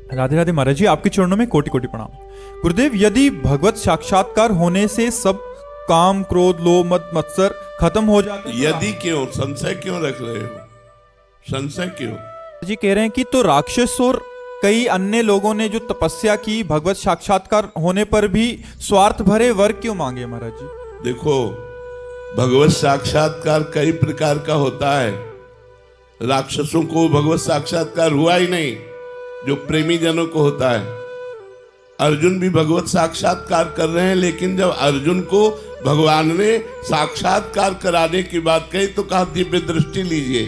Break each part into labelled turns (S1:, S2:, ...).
S1: राधे राधे महाराज जी, आपके चरणों में कोटि कोटि प्रणाम। गुरुदेव, यदि भगवत साक्षात्कार होने से सब काम क्रोध लोभ मद मत्सर खत्म हो जाते हैं,
S2: यदि क्यों संशय क्यों रख रहे हो? संशय क्यों?
S1: जी कह रहे हैं कि तो राक्षस और कई अन्य लोगों ने जो तपस्या की भगवत साक्षात्कार होने पर भी स्वार्थ भरे वर क्यों मांगे महाराज जी?
S2: देखो, भगवत साक्षात्कार कई प्रकार का होता है। राक्षसों को भगवत साक्षात्कार हुआ ही नहीं जो प्रेमी जनों को होता है। अर्जुन भी भगवत साक्षात्कार कर रहे हैं, लेकिन जब अर्जुन को भगवान ने साक्षात्कार कराने की बात कही तो कहा दिव्य दृष्टि लीजिए,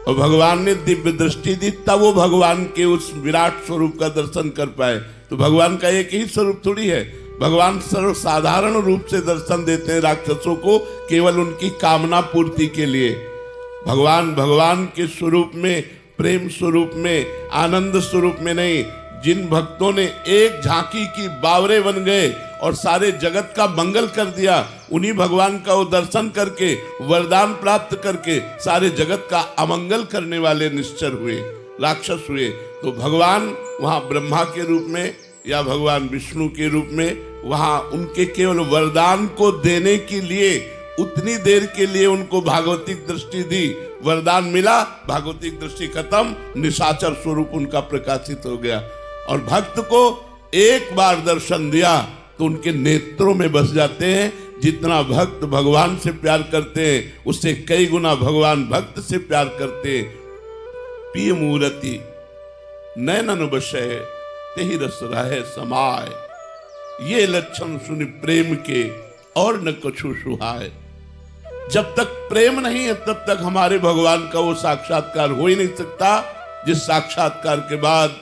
S2: और भगवान ने दिव्य दृष्टि दी, तब वो भगवान के उस विराट स्वरूप का दर्शन कर पाए। तो भगवान का एक ही स्वरूप थोड़ी है। भगवान सर्वसाधारण रूप से दर्शन देते हैं राक्षसों को, केवल उनकी कामना पूर्ति के लिए। भगवान के स्वरूप में, प्रेम स्वरूप में, आनंद स्वरूप में नहीं। जिन भक्तों ने एक झांकी की बावरे बन गए और सारे जगत का मंगल कर दिया, उन्हीं भगवान का वो दर्शन करके, वरदान प्राप्त करके सारे जगत का अमंगल करने वाले निश्चर हुए, राक्षस हुए। तो भगवान वहां ब्रह्मा के रूप में या भगवान विष्णु के रूप में, वहां उनके केवल वरदान को देने के लिए उतनी देर के लिए उनको भागवतिक दृष्टि दी। वरदान मिला, भागवतिक दृष्टि खत्म, निशाचर स्वरूप उनका प्रकाशित हो गया। और भक्त को एक बार दर्शन दिया तो उनके नेत्रों में बस जाते हैं। जितना भक्त भगवान से प्यार करते हैं, उससे कई गुना भगवान भक्त से प्यार करते हैं। पिय मूर्ति नैनन बसै तेहि रस रहे समाय, ये लक्षण सुनि प्रेम के और न कछु सुहाय। जब तक प्रेम नहीं है तब तक हमारे भगवान का वो साक्षात्कार हो ही नहीं सकता, जिस साक्षात्कार के बाद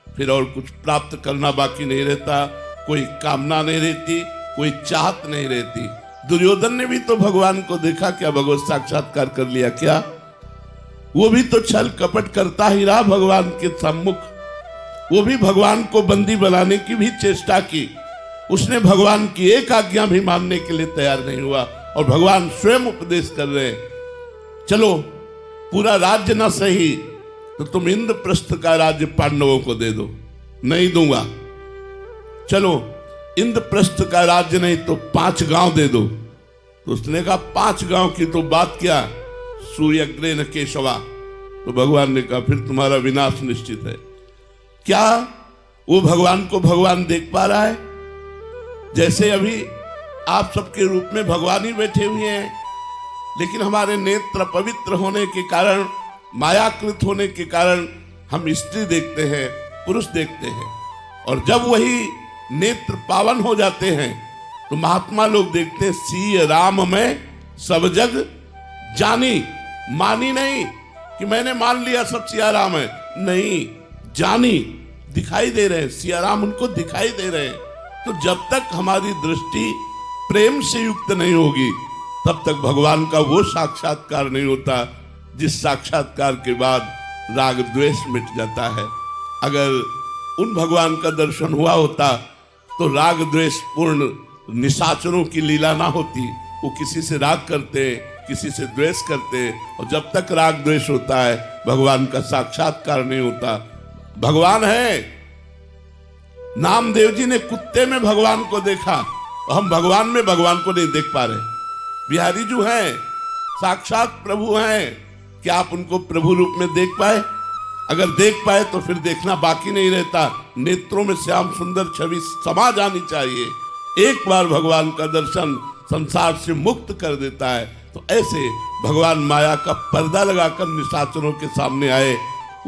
S2: फिर और कुछ प्राप्त करना बाकी नहीं रहता। कोई कामना नहीं रहती, कोई चाहत नहीं रहती। दुर्योधन ने भी तो भगवान को देखा क्या? भगवत साक्षात्कार कर लिया क्या? वो भी तो छल कपट करता ही रहा भगवान के सम्मुख। वो भी भगवान को बंदी बनाने की भी चेष्टा की। उसने भगवान की एक आज्ञा भी मानने के लिए तैयार नहीं हुआ, और भगवान स्वयं उपदेश कर रहे हैं, चलो पूरा राज्य ना सही तो तुम इंद्रप्रस्थ का राज्य पांडवों को दे दो। नहीं दूंगा। चलो इंद्रप्रस्थ का राज्य नहीं तो 5 गांव दे दो। तो उसने कहा 5 गांव की तो बात क्या, सूर्यग्रे न केशवा। तो भगवान ने कहा फिर तुम्हारा विनाश निश्चित है। क्या वो भगवान को भगवान देख पा रहा है? जैसे अभी आप सबके रूप में भगवान ही बैठे हुए हैं, लेकिन हमारे नेत्र पवित्र होने के कारण, मायाकृत होने के कारण हम स्त्री देखते हैं, पुरुष देखते हैं। और जब वही नेत्र पावन हो जाते हैं तो महात्मा लोग देखते हैं सिय राम में सब जग जानी। मानी नहीं कि मैंने मान लिया सब सिया राम है, नहीं, जानी, दिखाई दे रहे हैं, सिया राम उनको दिखाई दे रहे हैं। तो जब तक हमारी दृष्टि प्रेम से युक्त नहीं होगी तब तक भगवान का वो साक्षात्कार नहीं होता जिस साक्षात्कार के बाद राग द्वेष मिट जाता है। अगर उन भगवान का दर्शन हुआ होता तो राग द्वेष पूर्ण निशाचरों की लीला ना होती। वो किसी से राग करते, किसी से द्वेष करते, और जब तक राग द्वेष होता है भगवान का साक्षात्कार नहीं होता। भगवान है, नामदेव जी ने कुत्ते में भगवान को देखा, और हम भगवान में भगवान को नहीं देख पा रहे। बिहारी जो हैं साक्षात प्रभु हैं, क्या आप उनको प्रभु रूप में देख पाए? अगर देख पाए तो फिर देखना बाकी नहीं रहता। नेत्रों में श्याम सुंदर छवि समा जानी चाहिए। एक बार भगवान का दर्शन संसार से मुक्त कर देता है। तो ऐसे भगवान माया का पर्दा लगाकर निशाचरों के सामने आए,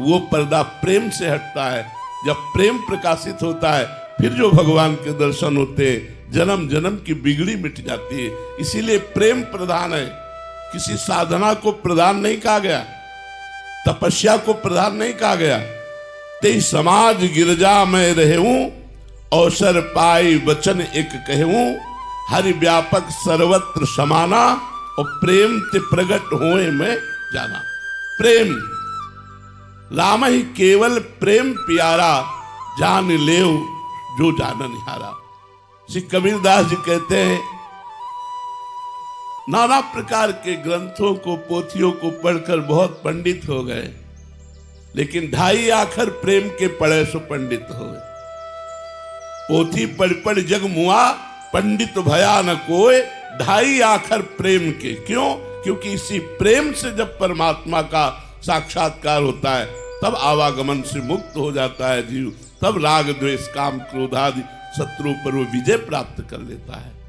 S2: वो पर्दा प्रेम से हटता है। जब प्रेम प्रकाशित होता है फिर जो भगवान के दर्शन होते हैं, जन्म जन्म की बिगड़ी मिट जाती है। इसीलिए प्रेम प्रधान है, किसी साधना को प्रधान नहीं कहा गया, तपस्या को प्रधान नहीं कहा गया। ते समाज गिरजा में रहूं, अवसर पाई वचन एक कहूं, हरि व्यापक सर्वत्र समाना, और प्रेम ते प्रगट होए में जाना। प्रेम राम ही केवल प्रेम प्यारा, जान लेव जो जानन हारा। श्री कबीरदास जी कहते हैं, नाना प्रकार के ग्रंथों को, पोथियों को पढ़कर बहुत पंडित हो गए, लेकिन ढाई आखर प्रेम के पढ़े सो पंडित होए। पोथी पढ़ पढ़ जग मुआ, पंडित भया न कोय, ढाई आखर प्रेम के। क्यों? क्योंकि इसी प्रेम से जब परमात्मा का साक्षात्कार होता है तब आवागमन से मुक्त हो जाता है जीव, तब राग द्वेष काम क्रोध आदि शत्रु पर वो विजय प्राप्त कर लेता है।